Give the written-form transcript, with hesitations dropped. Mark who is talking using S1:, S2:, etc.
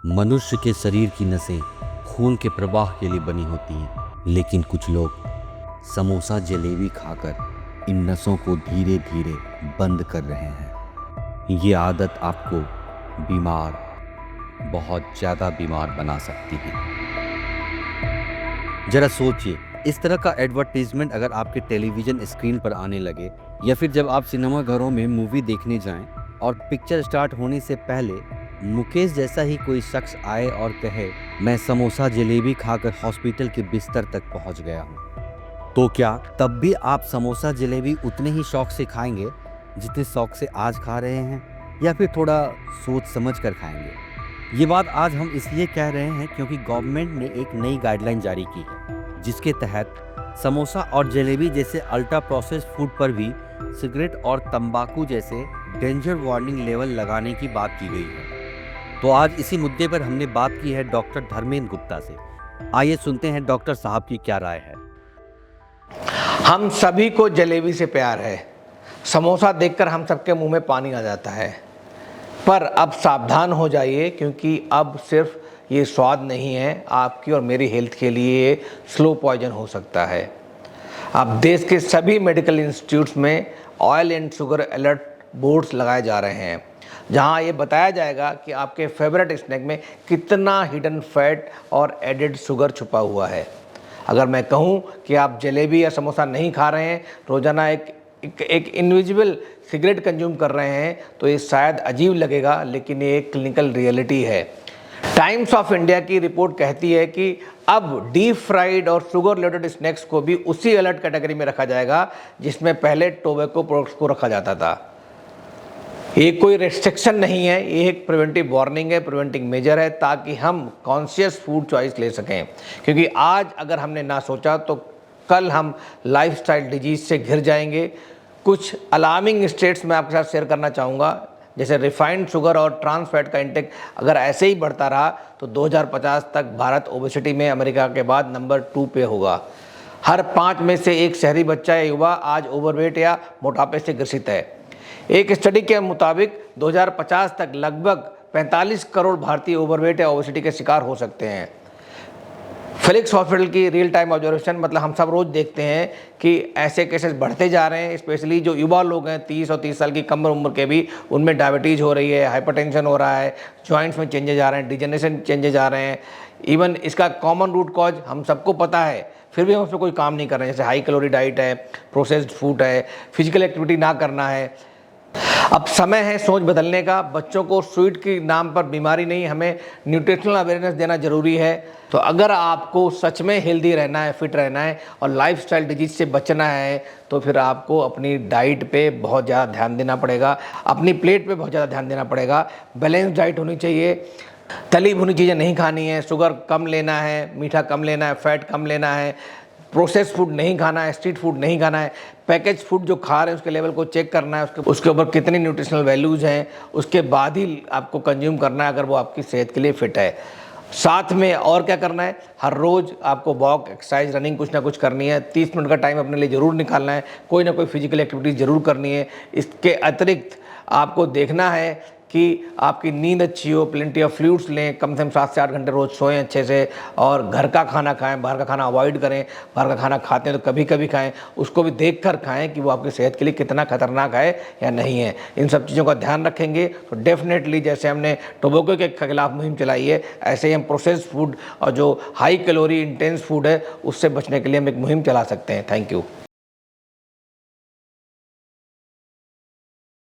S1: मनुष्य के शरीर की नसें खून के प्रवाह के लिए बनी होती हैं, लेकिन कुछ लोग समोसा जलेबी खाकर इन नसों को धीरे धीरे बंद कर रहे हैं। ये आदत आपको बीमार, बहुत ज़्यादा बीमार बना सकती है। जरा सोचिए, इस तरह का एडवर्टीजमेंट अगर आपके टेलीविज़न स्क्रीन पर आने लगे, या फिर जब आप सिनेमा घरों में मूवी देखने जाएं और पिक्चर स्टार्ट होने से पहले मुकेश जैसा ही कोई शख्स आए और कहे, मैं समोसा जलेबी खाकर हॉस्पिटल के बिस्तर तक पहुंच गया हूं, तो क्या तब भी आप समोसा जलेबी उतने ही शौक से खाएंगे जितने शौक से आज खा रहे हैं, या फिर थोड़ा सोच समझ कर खाएंगे? ये बात आज हम इसलिए कह रहे हैं क्योंकि गवर्नमेंट ने एक नई गाइडलाइन जारी की है, जिसके तहत समोसा और जलेबी जैसे अल्ट्रा प्रोसेस्ड फूड पर भी सिगरेट और तंबाकू जैसे डेंजर वार्निंग लेवल लगाने की बात की गई है। तो आज इसी मुद्दे पर हमने बात की है डॉक्टर धर्मेंद्र गुप्ता से। आइए सुनते हैं डॉक्टर साहब की क्या राय है।
S2: हम सभी को जलेबी से प्यार है। समोसा देखकर हम सबके मुंह में पानी आ जाता है। पर अब सावधान हो जाइए, क्योंकि अब सिर्फ ये स्वाद नहीं है, आपकी और मेरी हेल्थ के लिए स्लो पॉइजन हो सकता है। अब देश के सभी मेडिकल इंस्टीट्यूट्स में oil and sugar alert boards लगाए जा रहे हैं, जहां ये बताया जाएगा कि आपके फेवरेट स्नैक में कितना हिडन फैट और एडेड शुगर छुपा हुआ है। अगर मैं कहूं कि आप जलेबी या समोसा नहीं खा रहे हैं, रोज़ाना एक इंडिविजुअल सिगरेट कंज्यूम कर रहे हैं, तो ये शायद अजीब लगेगा, लेकिन ये एक क्लिनिकल रियलिटी है। टाइम्स ऑफ इंडिया की रिपोर्ट कहती है कि अब डीप फ्राइड और शुगर रिलेटेड स्नैक्स को भी उसी अलर्ट कैटेगरी में रखा जाएगा जिसमें पहले टोबैको प्रोडक्ट्स को रखा जाता था। ये कोई रेस्ट्रिक्शन नहीं है, ये एक प्रिवेंटिव वार्निंग है, प्रिवेंटिव मेजर है, ताकि हम कॉन्शियस फूड चॉइस ले सकें। क्योंकि आज अगर हमने ना सोचा तो कल हम लाइफस्टाइल डिजीज से घिर जाएंगे। कुछ अलार्मिंग स्टेट्स मैं आपके साथ शेयर करना चाहूँगा, जैसे रिफाइंड शुगर और ट्रांस फैट का इंटेक अगर ऐसे ही बढ़ता रहा तो 2050 तक भारत ओबेसिटी में अमेरिका के बाद नंबर 2 पे होगा। हर 5 में से एक शहरी बच्चा या युवा आज ओवरवेट या मोटापे से ग्रसित है। एक स्टडी के मुताबिक 2050 तक लगभग 45 करोड़ भारतीय ओवरवेट या ओबेसिटी के शिकार हो सकते हैं। फिलिक्स हॉस्पिटल की रियल टाइम ऑब्जर्वेशन, मतलब हम सब रोज़ देखते हैं कि ऐसे केसेस बढ़ते जा रहे हैं। स्पेशली जो युवा लोग हैं, 30 और 30 साल की कम उम्र के भी, उनमें डायबिटीज़ हो रही है, हाइपरटेंशन हो रहा है, जॉइंट्स में चेंजेज आ रहे हैं, डिजेनरेशन चेंजेज आ रहे हैं। इवन इसका कॉमन रूट कॉज हम सबको पता है, फिर भी हम उस पर कोई काम नहीं कर रहे हैं। जैसे हाई कैलोरी डाइट है, प्रोसेस्ड फूड है, फिजिकल एक्टिविटी ना करना है। अब समय है सोच बदलने का। बच्चों को स्वीट के नाम पर बीमारी नहीं, हमें न्यूट्रिशनल अवेयरनेस देना जरूरी है। तो अगर आपको सच में हेल्दी रहना है, फिट रहना है और लाइफस्टाइल डिजीज से बचना है, तो फिर आपको अपनी डाइट पे बहुत ज़्यादा ध्यान देना पड़ेगा, अपनी प्लेट पे बहुत ज़्यादा ध्यान देना पड़ेगा। बैलेंस डाइट होनी चाहिए, तली भुनी चीज़ें नहीं खानी है, शुगर कम लेना है, मीठा कम लेना है, फैट कम लेना है, प्रोसेस फूड नहीं खाना है, स्ट्रीट फूड नहीं खाना है। पैकेज फूड जो खा रहे हैं उसके लेवल को चेक करना है, उसके ऊपर कितनी न्यूट्रिशनल वैल्यूज़ हैं, उसके बाद ही आपको कंज्यूम करना है अगर वो आपकी सेहत के लिए फिट है। साथ में और क्या करना है, हर रोज़ आपको वॉक, एक्सरसाइज, रनिंग कुछ ना कुछ करनी है। 30 मिनट का टाइम अपने लिए ज़रूर निकालना है, कोई ना कोई फिजिकल एक्टिविटी ज़रूर करनी है। इसके अतिरिक्त आपको देखना है कि आपकी नींद अच्छी हो, प्लेंटी ऑफ फ्लूइड्स लें, कम से कम 7 से 8 घंटे रोज़ सोएं अच्छे से, और घर का खाना खाएं, बाहर का खाना अवॉइड करें। बाहर का खाना खाते हैं तो कभी कभी खाएं, उसको भी देख कर खाएँ कि वो आपकी सेहत के लिए कितना खतरनाक है या नहीं है। इन सब चीज़ों का ध्यान रखेंगे तो डेफिनेटली, जैसे हमने टोबैको के खिलाफ मुहिम चलाई है, ऐसे ही हम प्रोसेस्ड फूड और जो हाई कैलोरी इंटेंस फूड है उससे बचने के लिए हम एक मुहिम चला सकते हैं। Thank you.